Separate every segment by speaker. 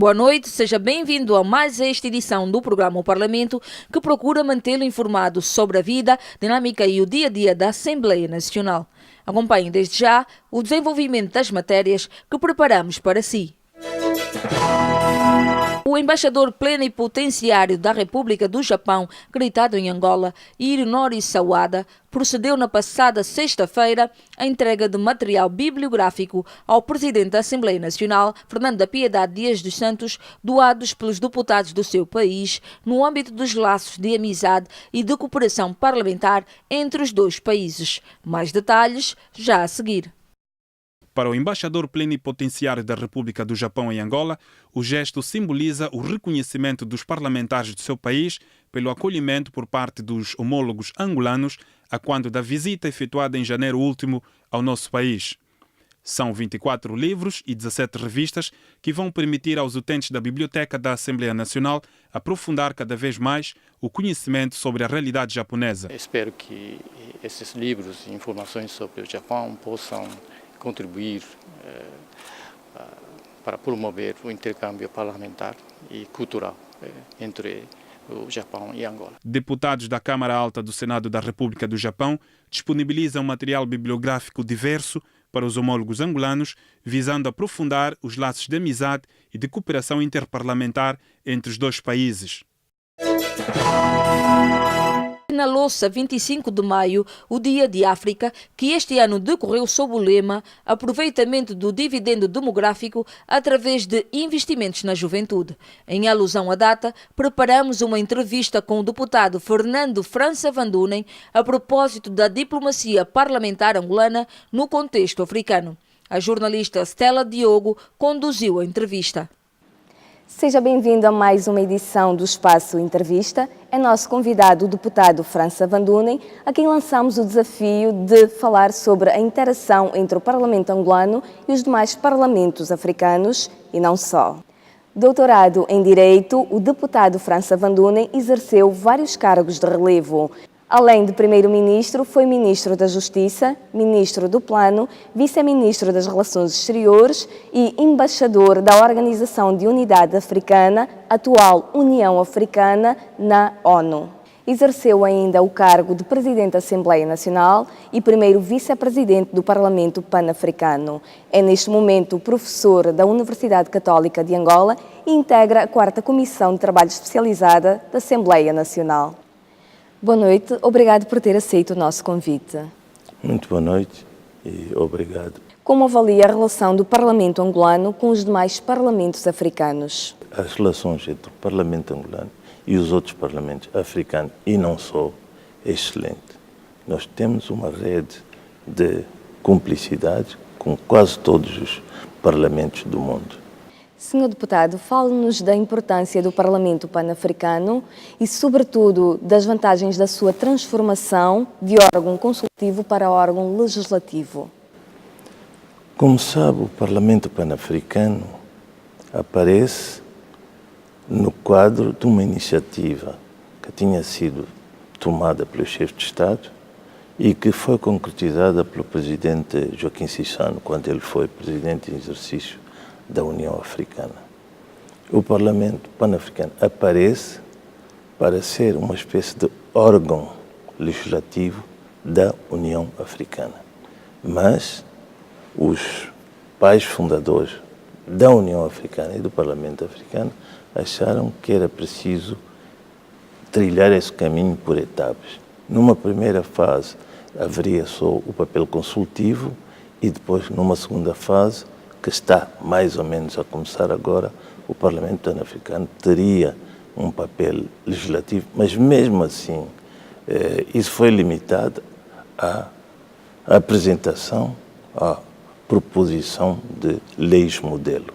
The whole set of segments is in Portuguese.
Speaker 1: Boa noite, seja bem-vindo a mais esta edição do programa O Parlamento, que procura mantê-lo informado sobre a vida, dinâmica e o dia-a-dia da Assembleia Nacional. Acompanhe desde já o desenvolvimento das matérias que preparamos para si. O embaixador plenipotenciário da República do Japão, acreditado em Angola, Hironori Sawada, procedeu na passada sexta-feira à entrega de material bibliográfico ao presidente da Assembleia Nacional, Fernando da Piedade Dias dos Santos, doados pelos deputados do seu país, no âmbito dos laços de amizade e de cooperação parlamentar entre os dois países. Mais detalhes já a seguir.
Speaker 2: Para o embaixador plenipotenciário da República do Japão em Angola, o gesto simboliza o reconhecimento dos parlamentares do seu país pelo acolhimento por parte dos homólogos angolanos a quando da visita efetuada em janeiro último ao nosso país. São 24 livros e 17 revistas que vão permitir aos utentes da Biblioteca da Assembleia Nacional aprofundar cada vez mais o conhecimento sobre a realidade japonesa.
Speaker 3: Espero que esses livros e informações sobre o Japão possam contribuir para promover o intercâmbio parlamentar e cultural entre o Japão e Angola.
Speaker 2: Deputados da Câmara Alta do Senado da República do Japão disponibilizam material bibliográfico diverso para os homólogos angolanos, visando aprofundar os laços de amizade e de cooperação interparlamentar entre os dois países.
Speaker 1: Assinalou-se a 25 de maio o Dia de África, que este ano decorreu sob o lema Aproveitamento do Dividendo Demográfico através de investimentos na juventude. Em alusão à data, preparamos uma entrevista com o deputado Fernando França Van Dunen a propósito da diplomacia parlamentar angolana no contexto africano. A jornalista Stella Diogo conduziu a entrevista.
Speaker 4: Seja bem-vindo a mais uma edição do Espaço Entrevista. É nosso convidado o deputado França Van Dunen, a quem lançamos o desafio de falar sobre a interação entre o Parlamento angolano e os demais parlamentos africanos, e não só. Doutorado em Direito, o deputado França Van Dunen exerceu vários cargos de relevo. Além de primeiro-ministro, foi ministro da Justiça, ministro do Plano, vice-ministro das Relações Exteriores e embaixador da Organização de Unidade Africana, atual União Africana, na ONU. Exerceu ainda o cargo de presidente da Assembleia Nacional e primeiro vice-presidente do Parlamento Pan-Africano. É neste momento professor da Universidade Católica de Angola e integra a 4ª Comissão de Trabalho Especializada da Assembleia Nacional. Boa noite, obrigado por ter aceito o nosso convite.
Speaker 5: Muito boa noite e obrigado.
Speaker 4: Como avalia a relação do Parlamento angolano com os demais parlamentos africanos?
Speaker 5: As relações entre o Parlamento angolano e os outros parlamentos africanos, e não só, é excelente. Nós temos uma rede de cumplicidade com quase todos os parlamentos do mundo.
Speaker 4: Senhor deputado, fale-nos da importância do Parlamento Pan-Africano e, sobretudo, das vantagens da sua transformação de órgão consultivo para órgão legislativo.
Speaker 5: Como sabe, o Parlamento Pan-Africano aparece no quadro de uma iniciativa que tinha sido tomada pelo chefe de Estado e que foi concretizada pelo presidente Joaquim Chissano, quando ele foi presidente em exercício da União Africana. O Parlamento Pan-Africano aparece para ser uma espécie de órgão legislativo da União Africana. Mas os pais fundadores da União Africana e do Parlamento Africano acharam que era preciso trilhar esse caminho por etapas. Numa primeira fase haveria só o papel consultivo e depois, numa segunda fase, que está mais ou menos a começar agora, o Parlamento Pan-Africano teria um papel legislativo, mas mesmo assim isso foi limitado à apresentação, à proposição de leis modelo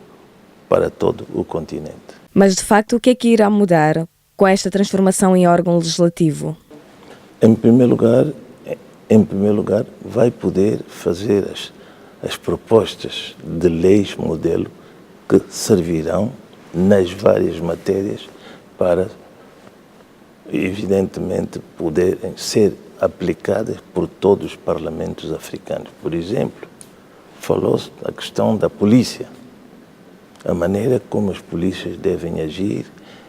Speaker 5: para todo o continente.
Speaker 4: Mas, de facto, o que é que irá mudar com esta transformação em órgão legislativo?
Speaker 5: Em primeiro lugar, vai poder fazer as propostas de leis modelo que servirão nas várias matérias para, evidentemente, poderem ser aplicadas por todos os parlamentos africanos. Por exemplo, falou-se da questão da polícia. a maneira como as polícias devem agir,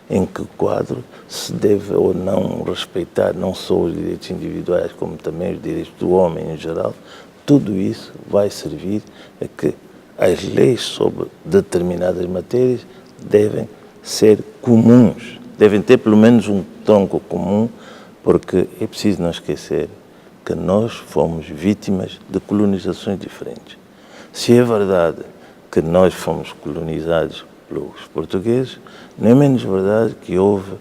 Speaker 5: em que quadro se deve ou não respeitar não só os direitos individuais, como também os direitos do homem em geral. Tudo isso vai servir a que as leis sobre determinadas matérias devem ser comuns, devem ter pelo menos um tronco comum, porque é preciso não esquecer que nós fomos vítimas de colonizações diferentes. Se é verdade que nós fomos colonizados pelos portugueses, não é menos verdade que houve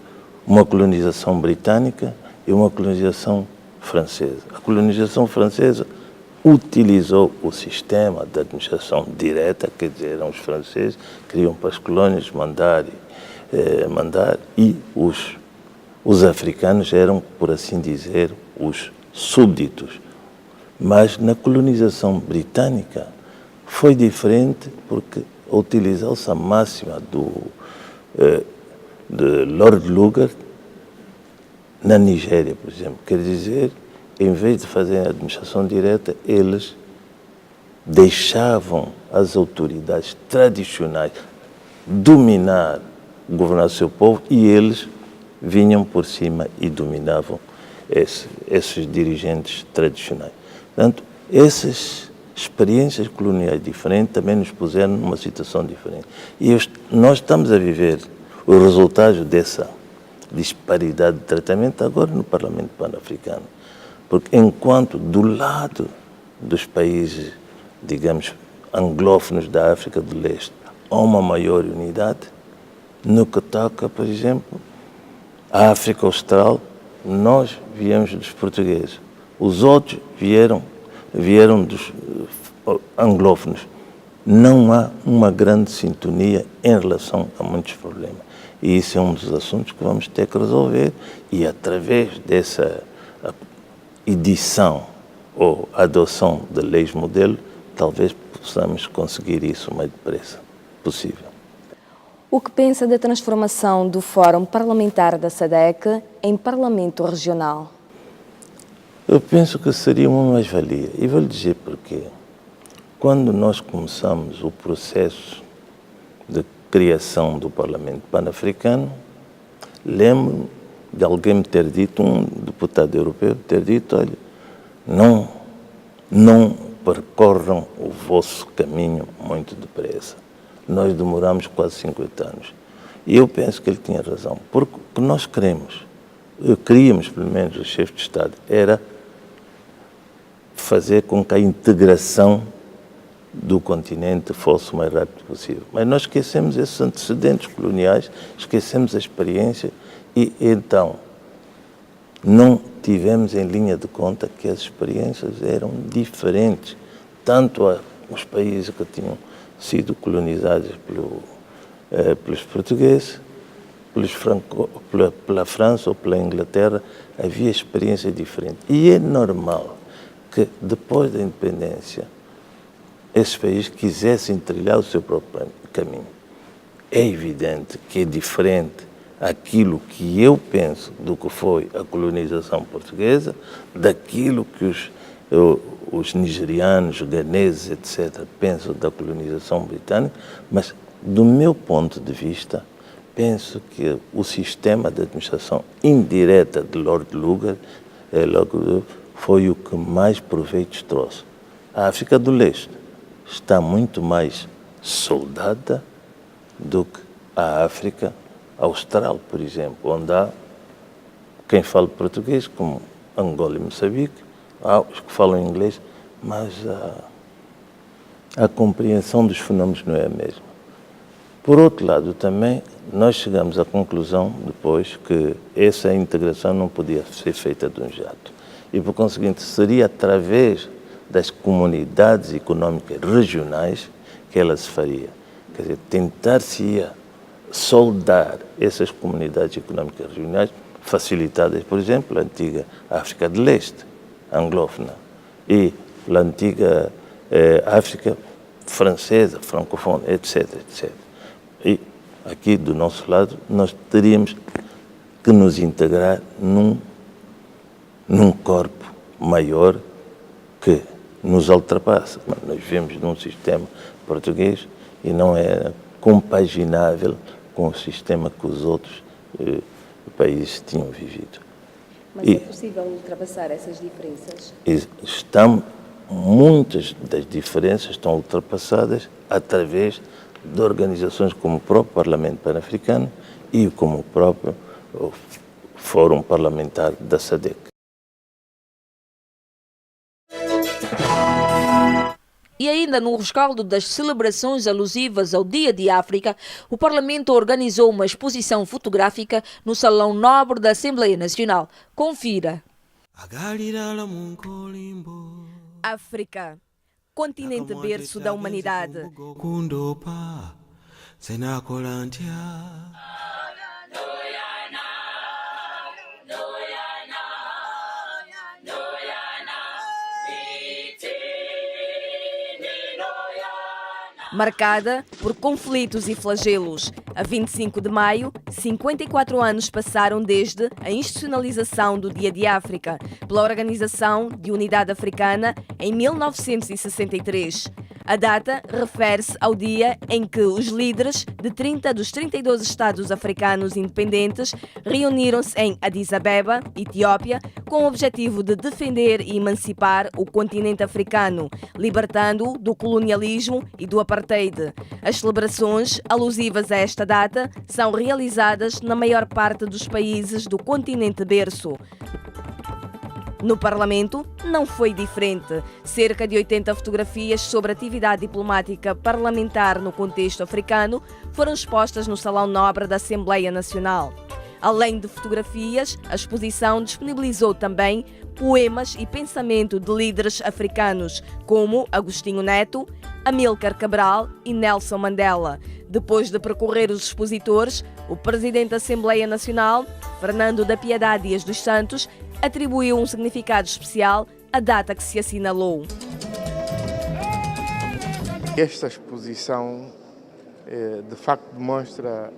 Speaker 5: uma colonização britânica e uma colonização francesa. A colonização francesa utilizou o sistema de administração direta, quer dizer, eram os franceses que queriam para as colónias mandar e os africanos eram, por assim dizer, os súbditos. Mas na colonização britânica foi diferente porque utilizou-se a máxima de Lord Lugard na Nigéria, por exemplo. Quer dizer, em vez de fazer a administração direta, eles deixavam as autoridades tradicionais dominar, governar o seu povo, e eles vinham por cima e dominavam esses dirigentes tradicionais. Portanto, essas experiências coloniais diferentes também nos puseram numa situação diferente. E nós estamos a viver os resultados dessa disparidade de tratamento agora no Parlamento Pan-Africano. Porque enquanto do lado dos países, digamos, anglófonos da África do Leste há uma maior unidade, no que toca, por exemplo, à África Austral, nós viemos dos portugueses. Os outros vieram dos anglófonos. Não há uma grande sintonia em relação a muitos problemas. E isso é um dos assuntos que vamos ter que resolver, e através dessa edição ou adoção de leis modelo, talvez possamos conseguir isso o mais depressa possível.
Speaker 4: O que pensa da transformação do Fórum Parlamentar da SADC em Parlamento Regional?
Speaker 5: Eu penso que seria uma mais-valia, e vou lhe dizer porquê. Quando nós começamos o processo de criação do Parlamento Pan-Africano, lembro de alguém me ter dito, um deputado europeu, ter dito, olha, não percorram o vosso caminho muito depressa. Nós demoramos quase 50 anos. E eu penso que ele tinha razão, porque o que nós queríamos, pelo menos o chefe de Estado, era fazer com que a integração do continente fosse o mais rápido possível. Mas nós esquecemos esses antecedentes coloniais, esquecemos a experiência e, então, não tivemos em linha de conta que as experiências eram diferentes, tanto os países que tinham sido colonizados pelos portugueses, pela França ou pela Inglaterra, havia experiências diferentes. E é normal que, depois da independência, esses países quisessem trilhar o seu próprio caminho. É evidente que é diferente aquilo que eu penso do que foi a colonização portuguesa, daquilo que os nigerianos, ganeses, etc., pensam da colonização britânica, mas, do meu ponto de vista, penso que o sistema de administração indireta de Lord Lugard foi o que mais proveitos trouxe. A África do Leste está muito mais soldada do que a África Austral, por exemplo, onde há quem fala português, como Angola e Moçambique, há os que falam inglês, mas a compreensão dos fenómenos não é a mesma. Por outro lado, também, nós chegamos à conclusão, depois, que essa integração não podia ser feita de um jato. E, por conseguinte, seria através das comunidades económicas regionais que ela se faria. Quer dizer, tentar-se-ia soldar essas comunidades económicas regionais, facilitadas, por exemplo, a antiga África do Leste, anglófona, e a antiga África francesa, francófona, etc., etc. E aqui, do nosso lado, nós teríamos que nos integrar num corpo maior que nos ultrapassa. Nós vivemos num sistema português e não é compaginável com o sistema que os outros países tinham vivido.
Speaker 4: Mas é possível ultrapassar essas diferenças?
Speaker 5: Muitas das diferenças estão ultrapassadas através de organizações como o próprio Parlamento Pan-Africano e como o próprio Fórum Parlamentar da SADC.
Speaker 1: E ainda no rescaldo das celebrações alusivas ao Dia de África, o Parlamento organizou uma exposição fotográfica no Salão Nobre da Assembleia Nacional. Confira.
Speaker 6: África, continente berço da humanidade. Marcada por conflitos e flagelos. A 25 de maio, 54 anos passaram desde a institucionalização do Dia de África, pela Organização de Unidade Africana em 1963. A data refere-se ao dia em que os líderes de 30 dos 32 Estados africanos independentes reuniram-se em Addis Abeba, Etiópia, com o objetivo de defender e emancipar o continente africano, libertando-o do colonialismo e do apartheid. As celebrações alusivas a esta data são realizadas na maior parte dos países do continente berço. No Parlamento não foi diferente. Cerca de 80 fotografias sobre a atividade diplomática parlamentar no contexto africano foram expostas no Salão Nobre da Assembleia Nacional. Além de fotografias, a exposição disponibilizou também poemas e pensamento de líderes africanos, como Agostinho Neto, Amílcar Cabral e Nelson Mandela. Depois de percorrer os expositores, o presidente da Assembleia Nacional, Fernando da Piedade Dias dos Santos, atribuiu um significado especial à data que se assinalou.
Speaker 7: Esta exposição, de facto, demonstra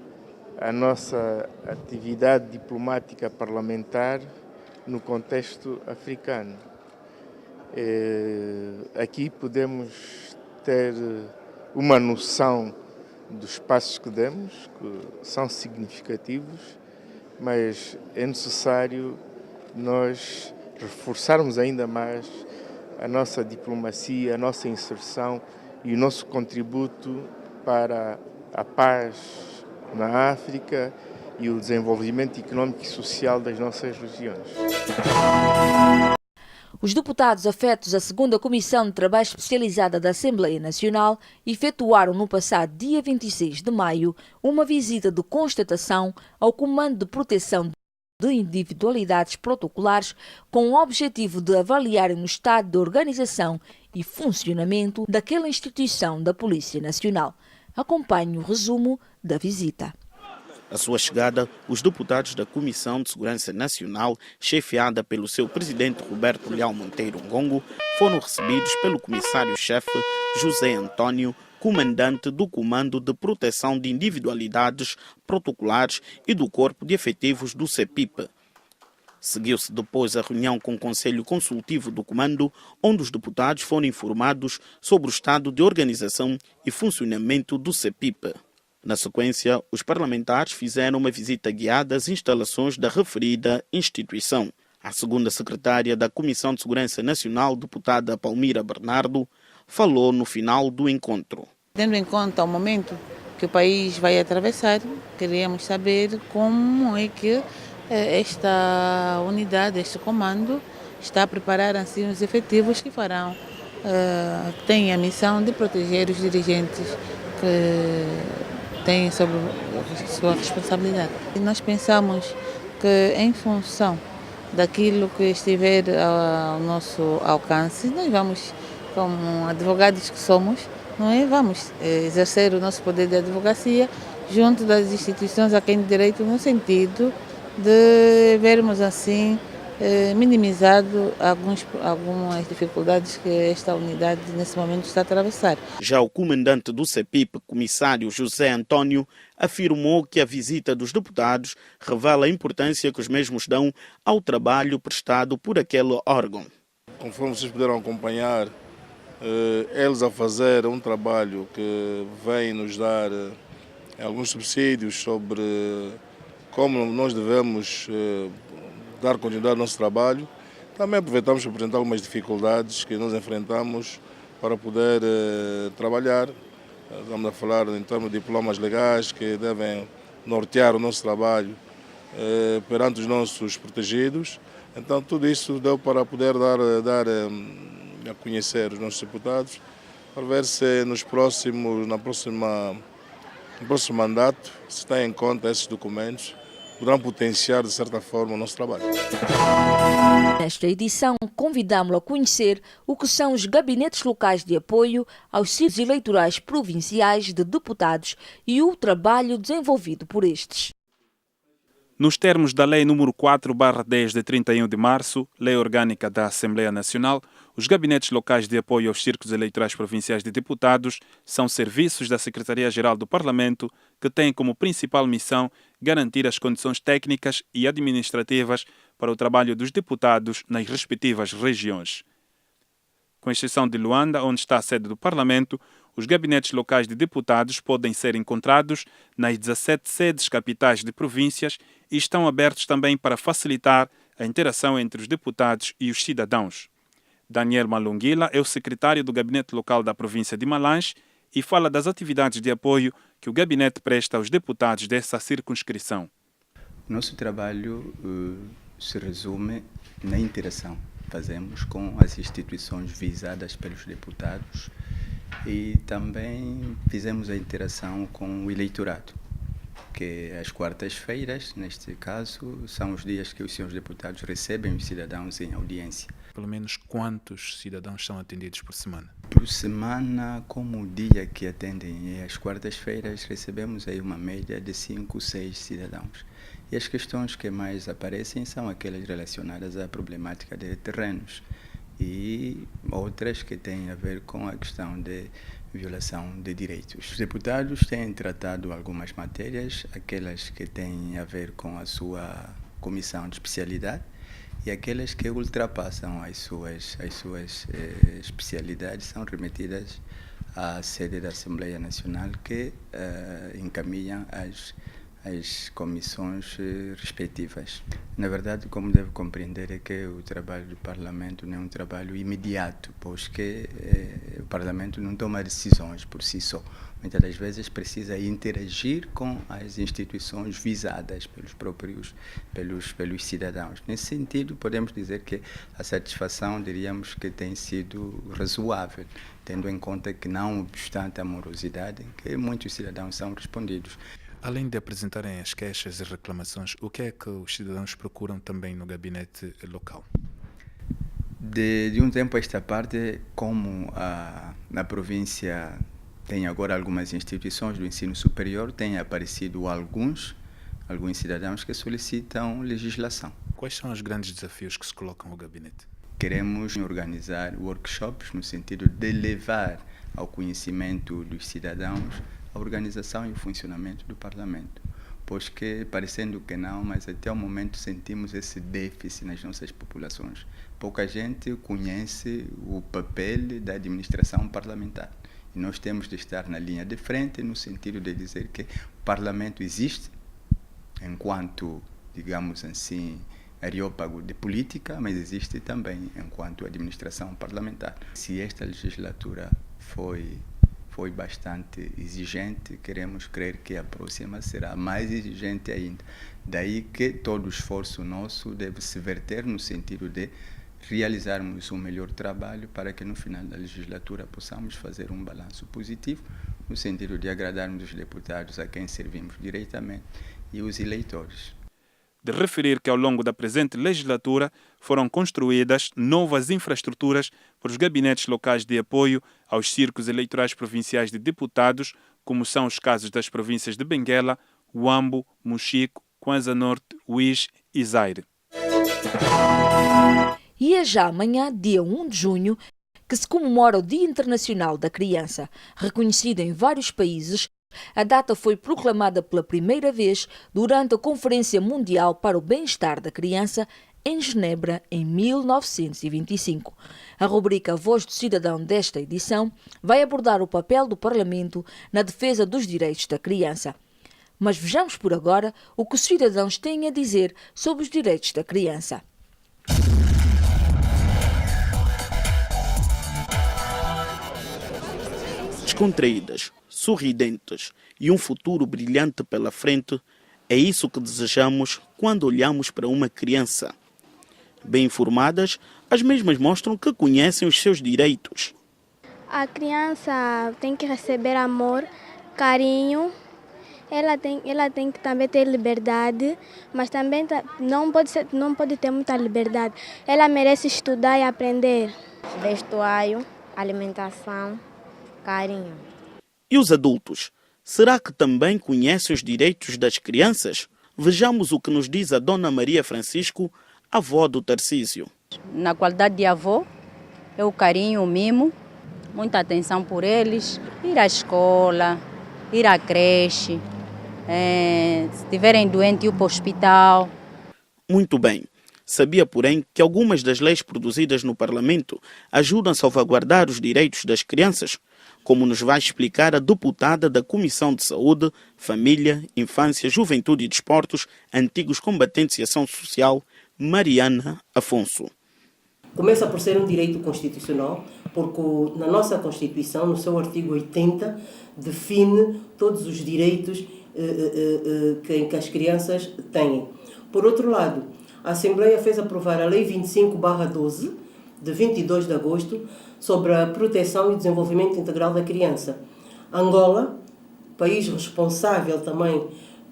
Speaker 7: a nossa atividade diplomática parlamentar no contexto africano. Aqui podemos ter uma noção dos passos que demos, que são significativos, mas é necessário nós reforçarmos ainda mais a nossa diplomacia, a nossa inserção e o nosso contributo para a paz na África e o desenvolvimento económico e social das nossas regiões.
Speaker 1: Os deputados afetos à segunda Comissão de Trabalho Especializada da Assembleia Nacional efetuaram no passado dia 26 de maio uma visita de constatação ao Comando de Proteção de Individualidades Protocolares com o objetivo de avaliarem o estado de organização e funcionamento daquela instituição da Polícia Nacional. Acompanhe o resumo da visita.
Speaker 8: À sua chegada, os deputados da Comissão de Segurança Nacional, chefiada pelo seu presidente Roberto Leão Monteiro Ngongo, foram recebidos pelo comissário-chefe José Antônio, comandante do Comando de Proteção de Individualidades Protocolares e do Corpo de Efetivos do CEPIP. Seguiu-se depois a reunião com o Conselho Consultivo do Comando, onde os deputados foram informados sobre o estado de organização e funcionamento do CEPIP. Na sequência, os parlamentares fizeram uma visita guiada às instalações da referida instituição. A segunda secretária da Comissão de Segurança Nacional, deputada Palmira Bernardo, falou no final do encontro.
Speaker 9: Tendo em conta o momento que o país vai atravessar, queríamos saber como é que esta unidade, este comando, está a preparar assim os efetivos que farão, têm a missão de proteger os dirigentes que têm sob sua responsabilidade. E nós pensamos que, em função daquilo que estiver ao nosso alcance, nós vamos, como advogados que somos, não é? Vamos exercer o nosso poder de advocacia junto das instituições a quem de direito, no sentido de vermos assim minimizado algumas dificuldades que esta unidade nesse momento está a atravessar.
Speaker 8: Já o comandante do CEPIP, comissário José Antônio, afirmou que a visita dos deputados revela a importância que os mesmos dão ao trabalho prestado por aquele órgão.
Speaker 10: Conforme vocês puderam acompanhar, eles a fazer um trabalho que vem nos dar alguns subsídios sobre como nós devemos dar continuidade ao nosso trabalho. Também aproveitamos para apresentar algumas dificuldades que nós enfrentamos para poder trabalhar. Estamos a falar em termos de diplomas legais que devem nortear o nosso trabalho perante os nossos protegidos. Então tudo isso deu para poder dar a conhecer os nossos deputados, para ver se no próximo mandato se tem em conta esses documentos, poderão potenciar de certa forma o nosso trabalho.
Speaker 1: Nesta edição, convidamos-lo a conhecer o que são os gabinetes locais de apoio aos círculos eleitorais provinciais de deputados e o trabalho desenvolvido por estes.
Speaker 2: Nos termos da Lei nº 4/10 de 31 de março, Lei Orgânica da Assembleia Nacional, os gabinetes locais de apoio aos círculos eleitorais provinciais de deputados são serviços da Secretaria-Geral do Parlamento que têm como principal missão garantir as condições técnicas e administrativas para o trabalho dos deputados nas respectivas regiões. Com exceção de Luanda, onde está a sede do Parlamento, os gabinetes locais de deputados podem ser encontrados nas 17 sedes capitais de províncias e estão abertos também para facilitar a interação entre os deputados e os cidadãos. Daniel Malunguila é o secretário do Gabinete Local da província de Malange e fala das atividades de apoio que o gabinete presta aos deputados dessa circunscrição.
Speaker 11: Nosso trabalho se resume na interação que fazemos com as instituições visadas pelos deputados e também fizemos a interação com o eleitorado, que às quartas-feiras, neste caso, são os dias que os senhores deputados recebem os cidadãos em audiência.
Speaker 2: Pelo menos quantos cidadãos são atendidos por semana?
Speaker 11: Por semana, como o dia que atendem é às quartas-feiras, recebemos aí uma média de 5, 6 cidadãos. E as questões que mais aparecem são aquelas relacionadas à problemática de terrenos e outras que têm a ver com a questão de violação de direitos. Os deputados têm tratado algumas matérias, aquelas que têm a ver com a sua comissão de especialidade e aquelas que ultrapassam as suas especialidades são remetidas à sede da Assembleia Nacional que encaminham as comissões respectivas. Na verdade, como deve compreender, é que o trabalho do Parlamento não é um trabalho imediato, pois que o Parlamento não toma decisões por si só. Muitas das vezes precisa interagir com as instituições visadas pelos cidadãos. Nesse sentido, podemos dizer que a satisfação, diríamos que tem sido razoável, tendo em conta que, não obstante a morosidade, que muitos cidadãos são respondidos.
Speaker 2: Além de apresentarem as queixas e reclamações, o que é que os cidadãos procuram também no gabinete local?
Speaker 11: De um tempo a esta parte, como na província tem agora algumas instituições do ensino superior, têm aparecido alguns cidadãos que solicitam legislação.
Speaker 2: Quais são os grandes desafios que se colocam no gabinete?
Speaker 11: Queremos organizar workshops no sentido de levar ao conhecimento dos cidadãos a organização e o funcionamento do Parlamento, pois que, parecendo que não, mas até o momento sentimos esse déficit nas nossas populações. Pouca gente conhece o papel da administração parlamentar. E nós temos de estar na linha de frente no sentido de dizer que o Parlamento existe enquanto, digamos assim, areópago de política, mas existe também enquanto administração parlamentar. Se esta legislatura foi bastante exigente, queremos crer que a próxima será mais exigente ainda. Daí que todo o esforço nosso deve se verter no sentido de realizarmos um melhor trabalho para que no final da legislatura possamos fazer um balanço positivo, no sentido de agradarmos os deputados a quem servimos diretamente e os eleitores.
Speaker 2: De referir que ao longo da presente legislatura foram construídas novas infraestruturas para os gabinetes locais de apoio aos círculos eleitorais provinciais de deputados, como são os casos das províncias de Benguela, Huambo, Mochico, Kwanza Norte, Uís e Zaire.
Speaker 1: E é já amanhã, dia 1 de junho, que se comemora o Dia Internacional da Criança, reconhecido em vários países. A data foi proclamada pela primeira vez durante a Conferência Mundial para o Bem-Estar da Criança em Genebra, em 1925. A rubrica Voz do Cidadão desta edição vai abordar o papel do Parlamento na defesa dos direitos da criança. Mas vejamos por agora o que os cidadãos têm a dizer sobre os direitos da criança.
Speaker 8: Descontraídas, sorridentes e um futuro brilhante pela frente, é isso que desejamos quando olhamos para uma criança. Bem informadas, as mesmas mostram que conhecem os seus direitos.
Speaker 12: A criança tem que receber amor, carinho, ela tem que também ter liberdade, mas também não pode ter muita liberdade. Ela merece estudar e aprender.
Speaker 13: Vestuário, alimentação, carinho.
Speaker 8: E os adultos? Será que também conhecem os direitos das crianças? Vejamos o que nos diz a Dona Maria Francisco, avó do Tarcísio.
Speaker 14: Na qualidade de avó, é o carinho, o mimo, muita atenção por eles, ir à escola, ir à creche, se estiverem doentes, ir para o hospital.
Speaker 8: Muito bem. Sabia, porém, que algumas das leis produzidas no Parlamento ajudam a salvaguardar os direitos das crianças, como nos vai explicar a deputada da Comissão de Saúde, Família, Infância, Juventude e Desportos, Antigos Combatentes e Ação Social, Mariana Afonso.
Speaker 15: Começa por ser um direito constitucional, porque na nossa Constituição, no seu artigo 80, define todos os direitos que as crianças têm. Por outro lado, a Assembleia fez aprovar a Lei 25/12, de 22 de agosto, sobre a proteção e desenvolvimento integral da criança. Angola, país responsável também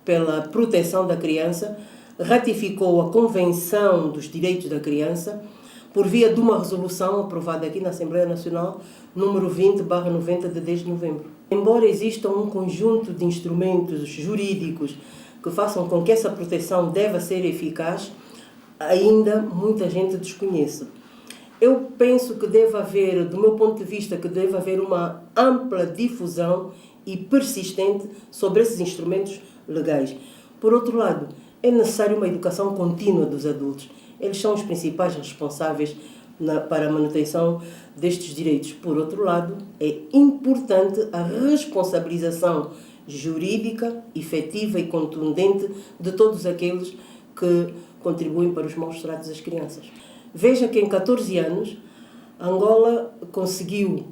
Speaker 15: pela proteção da criança, ratificou a Convenção dos Direitos da Criança por via de uma resolução aprovada aqui na Assembleia Nacional, número 20/90, de 10 de novembro. Embora exista um conjunto de instrumentos jurídicos que façam com que essa proteção deva ser eficaz, ainda muita gente desconhece. Eu penso que deve haver, do meu ponto de vista, que deve haver uma ampla difusão e persistente sobre esses instrumentos legais. Por outro lado, é necessário uma educação contínua dos adultos. Eles são os principais responsáveis para a manutenção destes direitos. Por outro lado, é importante a responsabilização jurídica, efetiva e contundente de todos aqueles que contribuem para os maus tratos às crianças. Veja que em 14 anos, Angola conseguiu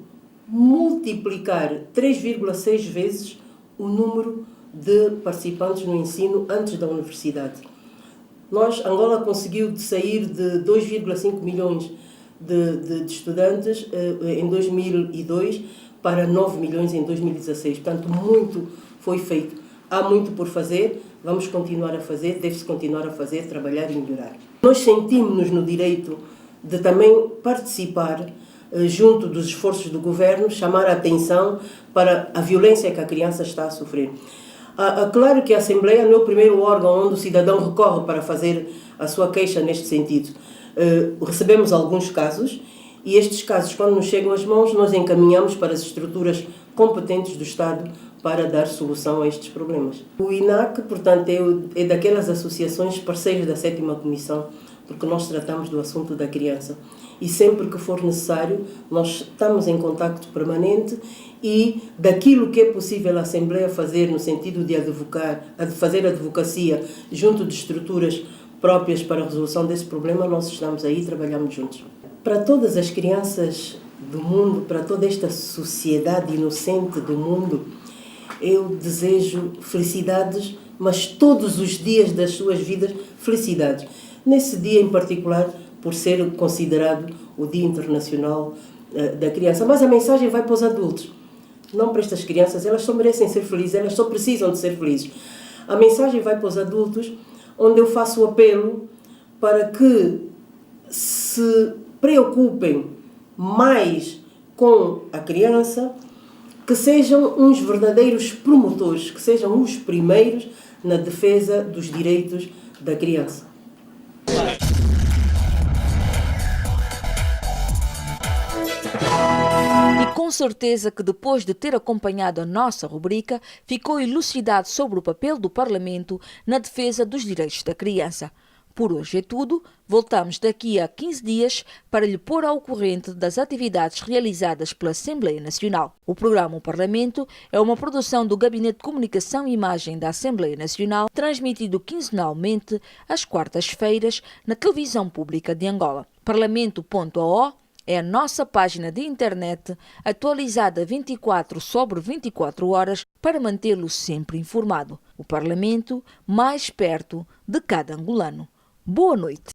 Speaker 15: multiplicar 3,6 vezes o número de participantes no ensino antes da universidade. Angola conseguiu sair de 2,5 milhões de estudantes em 2002 para 9 milhões em 2016. Portanto, muito foi feito. Há muito por fazer, vamos continuar a fazer, deve-se continuar a fazer, trabalhar e melhorar. Nós sentimos-nos no direito de também participar junto dos esforços do governo, chamar a atenção para a violência que a criança está a sofrer. Claro que a Assembleia não é o primeiro órgão onde o cidadão recorre para fazer a sua queixa neste sentido. Recebemos alguns casos e estes casos, quando nos chegam às mãos, nós encaminhamos para as estruturas competentes do Estado para dar solução a estes problemas. O INAC, portanto, é daquelas associações parceiras da 7ª Comissão, porque nós tratamos do assunto da criança. E sempre que for necessário, nós estamos em contacto permanente e daquilo que é possível a Assembleia fazer no sentido de fazer advocacia junto de estruturas próprias para a resolução desse problema, nós estamos aí e trabalhamos juntos. Para todas as crianças do mundo, para toda esta sociedade inocente do mundo, eu desejo felicidades, mas todos os dias das suas vidas, felicidades. Nesse dia em particular, por ser considerado o Dia Internacional da Criança. Mas a mensagem vai para os adultos, não para estas crianças. Elas só merecem ser felizes, elas só precisam de ser felizes. A mensagem vai para os adultos, onde eu faço o apelo para que se preocupem mais com a criança, que sejam uns verdadeiros promotores, que sejam os primeiros na defesa dos direitos da criança.
Speaker 1: E com certeza que depois de ter acompanhado a nossa rubrica, ficou elucidado sobre o papel do Parlamento na defesa dos direitos da criança. Por hoje é tudo. Voltamos daqui a 15 dias para lhe pôr ao corrente das atividades realizadas pela Assembleia Nacional. O programa O Parlamento é uma produção do Gabinete de Comunicação e Imagem da Assembleia Nacional, transmitido quinzenalmente às quartas-feiras na televisão pública de Angola. Parlamento.ao é a nossa página de internet, atualizada 24 sobre 24 horas para mantê-lo sempre informado. O Parlamento mais perto de cada angolano. Boa noite.